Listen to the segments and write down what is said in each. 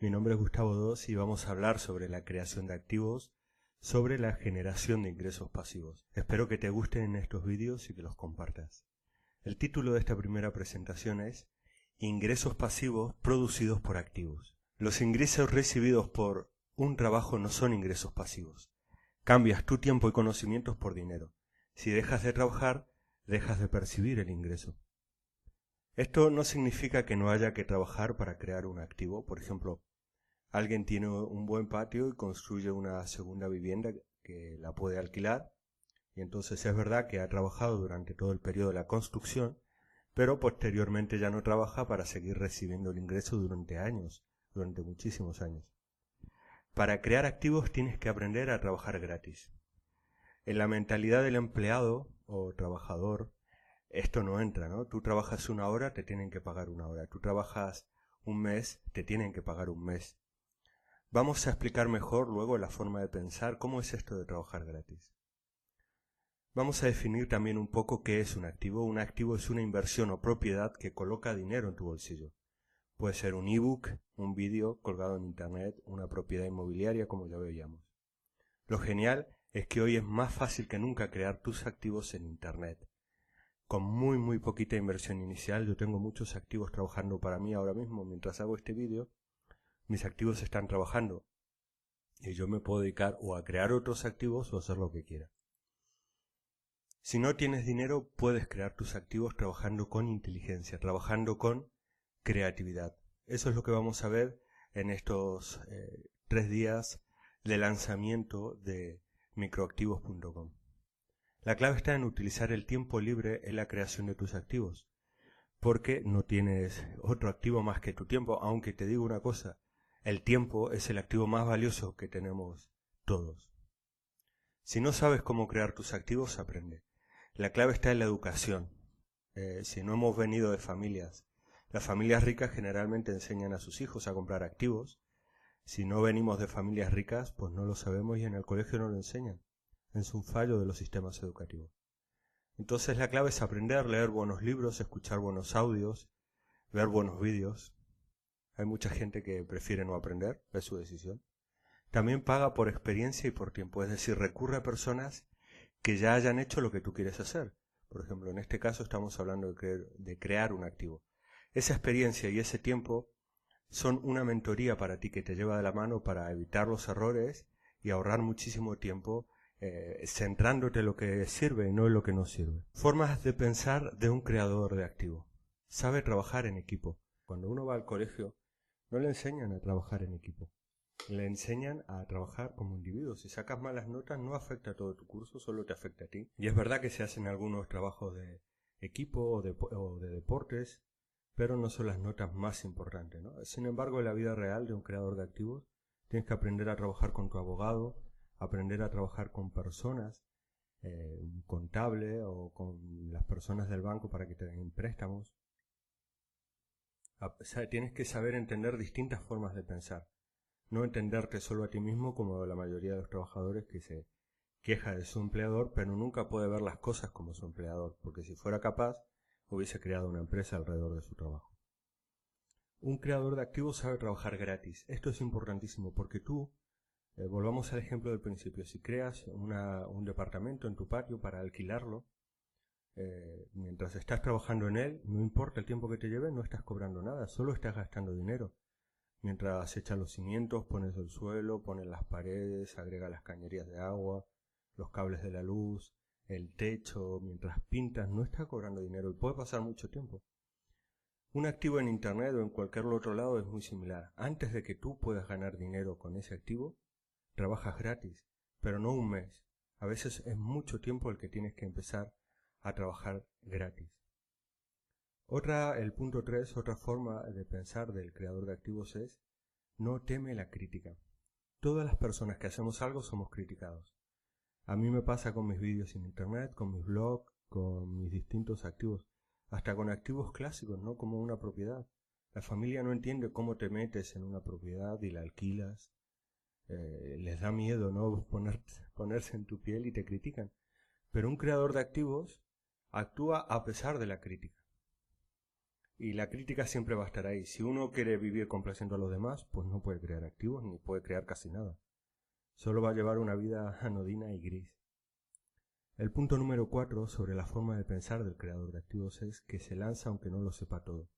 Mi nombre es Gustavo Dos y vamos a hablar sobre la creación de activos, sobre la generación de ingresos pasivos. Espero que te gusten estos vídeos y que los compartas. El título de esta primera presentación es Ingresos pasivos producidos por activos. Los ingresos recibidos por un trabajo no son ingresos pasivos. Cambias tu tiempo y conocimientos por dinero. Si dejas de trabajar, dejas de percibir el ingreso. Esto no significa que no haya que trabajar para crear un activo. Por ejemplo, alguien tiene un buen patio y construye una segunda vivienda que la puede alquilar. Y entonces es verdad que ha trabajado durante todo el periodo de la construcción, pero posteriormente ya no trabaja para seguir recibiendo el ingreso durante años, durante muchísimos años. Para crear activos tienes que aprender a trabajar gratis. En la mentalidad del empleado o trabajador, esto no entra, ¿no? Tú trabajas una hora, te tienen que pagar una hora. Tú trabajas un mes, te tienen que pagar un mes. Vamos a explicar mejor luego la forma de pensar, cómo es esto de trabajar gratis. Vamos a definir también un poco qué es un activo. Un activo es una inversión o propiedad que coloca dinero en tu bolsillo. Puede ser un ebook, un vídeo colgado en internet, una propiedad inmobiliaria, como ya veíamos. Lo genial es que hoy es más fácil que nunca crear tus activos en internet. Con muy poquita inversión inicial, yo tengo muchos activos trabajando para mí ahora mismo. Mientras hago este vídeo, mis activos están trabajando y yo me puedo dedicar o a crear otros activos o a hacer lo que quiera. Si no tienes dinero, puedes crear tus activos trabajando con inteligencia, trabajando con creatividad. Eso es lo que vamos a ver en estos 3 días de lanzamiento de microactivos.com. La clave está en utilizar el tiempo libre en la creación de tus activos, porque no tienes otro activo más que tu tiempo, aunque te digo una cosa, el tiempo es el activo más valioso que tenemos todos. Si no sabes cómo crear tus activos, aprende. La clave está en la educación. Si no hemos venido de familias, las familias ricas generalmente enseñan a sus hijos a comprar activos. Si no venimos de familias ricas, pues no lo sabemos y en el colegio no lo enseñan. Es un fallo de los sistemas educativos. Entonces la clave es aprender, leer buenos libros, escuchar buenos audios, ver buenos vídeos. Hay mucha gente que prefiere no aprender, es su decisión. También paga por experiencia y por tiempo, es decir, recurre a personas que ya hayan hecho lo que tú quieres hacer. Por ejemplo, en este caso estamos hablando de crear un activo. Esa experiencia y ese tiempo son una mentoría para ti que te lleva de la mano para evitar los errores y ahorrar muchísimo tiempo centrándote en lo que sirve y no en lo que no sirve. Formas de pensar de un creador de activo. Sabe trabajar en equipo. Cuando uno va al colegio, no le enseñan a trabajar en equipo. Le enseñan a trabajar como individuo. Si sacas malas notas, no afecta a todo tu curso, solo te afecta a ti. Y es verdad que se hacen algunos trabajos de equipo o de deportes, pero no son las notas más importantes, ¿no? Sin embargo, en la vida real de un creador de activos, tienes que aprender a trabajar con tu abogado, aprender a trabajar con personas, un contable o con las personas del banco para que te den préstamos. O sea, tienes que saber entender distintas formas de pensar. No entenderte solo a ti mismo como la mayoría de los trabajadores que se queja de su empleador, pero nunca puede ver las cosas como su empleador, porque si fuera capaz, hubiese creado una empresa alrededor de su trabajo. Un creador de activos sabe trabajar gratis. Esto es importantísimo porque tú, volvamos al ejemplo del principio, si creas un departamento en tu patio para alquilarlo, mientras estás trabajando en él, no importa el tiempo que te lleve, no estás cobrando nada, solo estás gastando dinero. Mientras echas los cimientos, pones el suelo, pones las paredes, agrega las cañerías de agua, los cables de la luz, el techo, mientras pintas, no estás cobrando dinero y puede pasar mucho tiempo. Un activo en internet o en cualquier otro lado es muy similar. Antes de que tú puedas ganar dinero con ese activo, trabajas gratis, pero no un mes. A veces es mucho tiempo el que tienes que empezar a trabajar gratis. El punto 3, otra forma de pensar del creador de activos es no teme la crítica. Todas las personas que hacemos algo somos criticados. A mí me pasa con mis vídeos en internet, con mis blogs, con mis distintos activos, hasta con activos clásicos, ¿no? Como una propiedad. La familia no entiende cómo te metes en una propiedad y la alquilas. Les da miedo, ¿no? Ponerse en tu piel y te critican. Pero un creador de activos actúa a pesar de la crítica. Y la crítica siempre va a estar ahí. Si uno quiere vivir complaciendo a los demás, pues no puede crear activos ni puede crear casi nada. Solo va a llevar una vida anodina y gris. El punto número 4 sobre la forma de pensar del creador de activos es que se lanza aunque no lo sepa todo.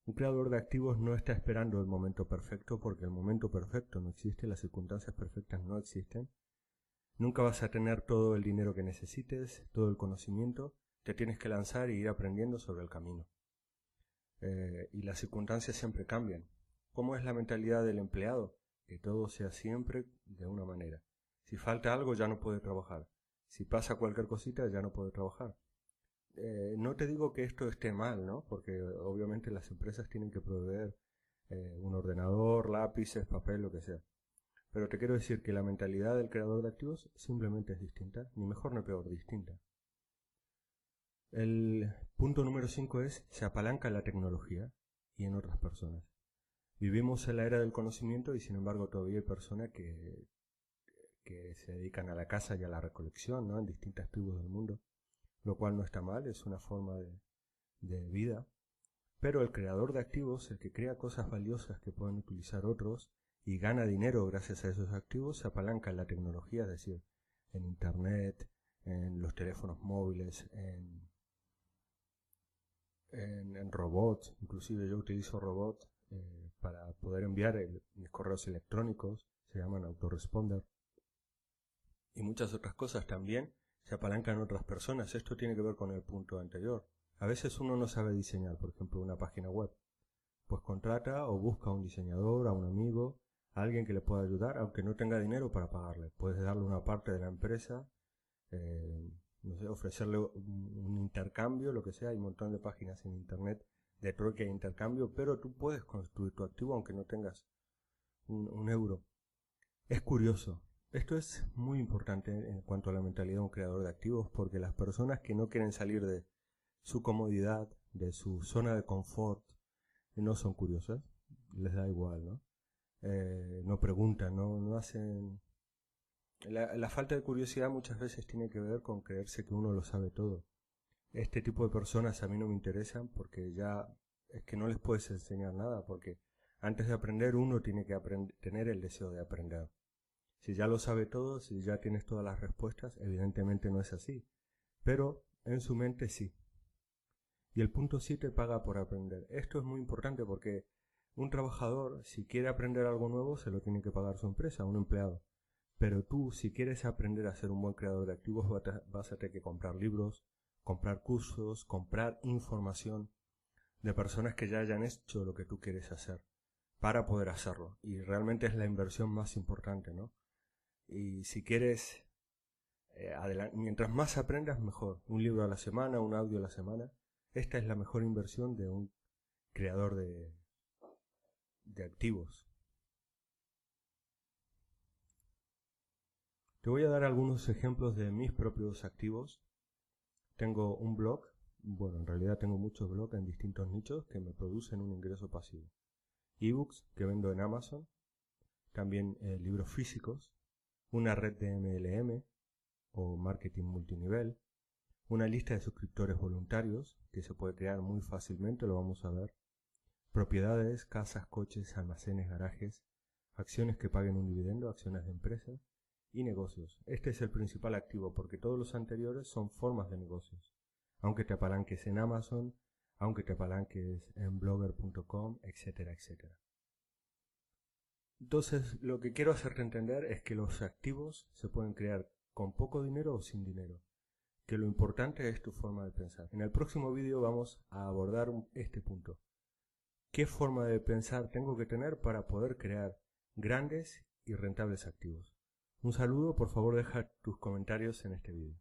Un creador de activos no está esperando el momento perfecto porque el momento perfecto no existe, las circunstancias perfectas no existen. Nunca vas a tener todo el dinero que necesites, todo el conocimiento, te tienes que lanzar e ir aprendiendo sobre el camino. Y las circunstancias siempre cambian. ¿Cómo es la mentalidad del empleado? Que todo sea siempre de una manera. Si falta algo ya no puede trabajar. Si pasa cualquier cosita ya no puede trabajar. No te digo que esto esté mal, ¿no? Porque obviamente las empresas tienen que proveer un ordenador, lápices, papel, lo que sea. Pero te quiero decir que la mentalidad del creador de activos simplemente es distinta, ni mejor ni peor, distinta. El punto número 5 es, se apalanca en la tecnología y en otras personas. Vivimos en la era del conocimiento y sin embargo todavía hay personas que se dedican a la caza y a la recolección, ¿no? En distintas tribus del mundo, lo cual no está mal, es una forma de vida. Pero el creador de activos, el que crea cosas valiosas que pueden utilizar otros y gana dinero gracias a esos activos, se apalanca en la tecnología, es decir, en internet, en los teléfonos móviles, en robots. Inclusive yo utilizo robots para poder enviar mis correos electrónicos, se llaman autoresponder, y muchas otras cosas también se apalancan otras personas. Esto tiene que ver con el punto anterior. A veces uno no sabe diseñar, por ejemplo, una página web. Pues contrata o busca a un diseñador, a un amigo, a alguien que le pueda ayudar, aunque no tenga dinero para pagarle. Puedes darle una parte de la empresa, no sé, ofrecerle un intercambio, lo que sea. Hay un montón de páginas en internet de trueque e intercambio, pero tú puedes construir tu activo aunque no tengas un euro. Es curioso. Esto es muy importante en cuanto a la mentalidad de un creador de activos, porque las personas que no quieren salir de su comodidad, de su zona de confort, no son curiosas, les da igual, ¿no? No preguntan, no hacen... La falta de curiosidad muchas veces tiene que ver con creerse que uno lo sabe todo. Este tipo de personas a mí no me interesan porque ya es que no les puedes enseñar nada, porque antes de aprender uno tiene que tener el deseo de aprender. Si ya lo sabe todo, si ya tienes todas las respuestas, evidentemente no es así, pero en su mente sí. Y el punto 7 paga por aprender. Esto es muy importante porque un trabajador, si quiere aprender algo nuevo, se lo tiene que pagar su empresa, un empleado. Pero tú, si quieres aprender a ser un buen creador de activos, vas a tener que comprar libros, comprar cursos, comprar información de personas que ya hayan hecho lo que tú quieres hacer para poder hacerlo. Y realmente es la inversión más importante, ¿no? Y si quieres, mientras más aprendas, mejor. Un libro a la semana, un audio a la semana. Esta es la mejor inversión de un creador de activos. Te voy a dar algunos ejemplos de mis propios activos. Tengo un blog, bueno, en realidad tengo muchos blogs en distintos nichos que me producen un ingreso pasivo. Ebooks que vendo en Amazon, también libros físicos, una red de MLM o marketing multinivel, una lista de suscriptores voluntarios que se puede crear muy fácilmente, lo vamos a ver, propiedades, casas, coches, almacenes, garajes, acciones que paguen un dividendo, acciones de empresas y negocios. Este es el principal activo porque todos los anteriores son formas de negocios. Aunque te apalanques en Amazon, aunque te apalanques en blogger.com, etcétera, etcétera. Entonces, lo que quiero hacerte entender es que los activos se pueden crear con poco dinero o sin dinero, que lo importante es tu forma de pensar. En el próximo vídeo vamos a abordar este punto. ¿Qué forma de pensar tengo que tener para poder crear grandes y rentables activos? Un saludo, por favor deja tus comentarios en este vídeo.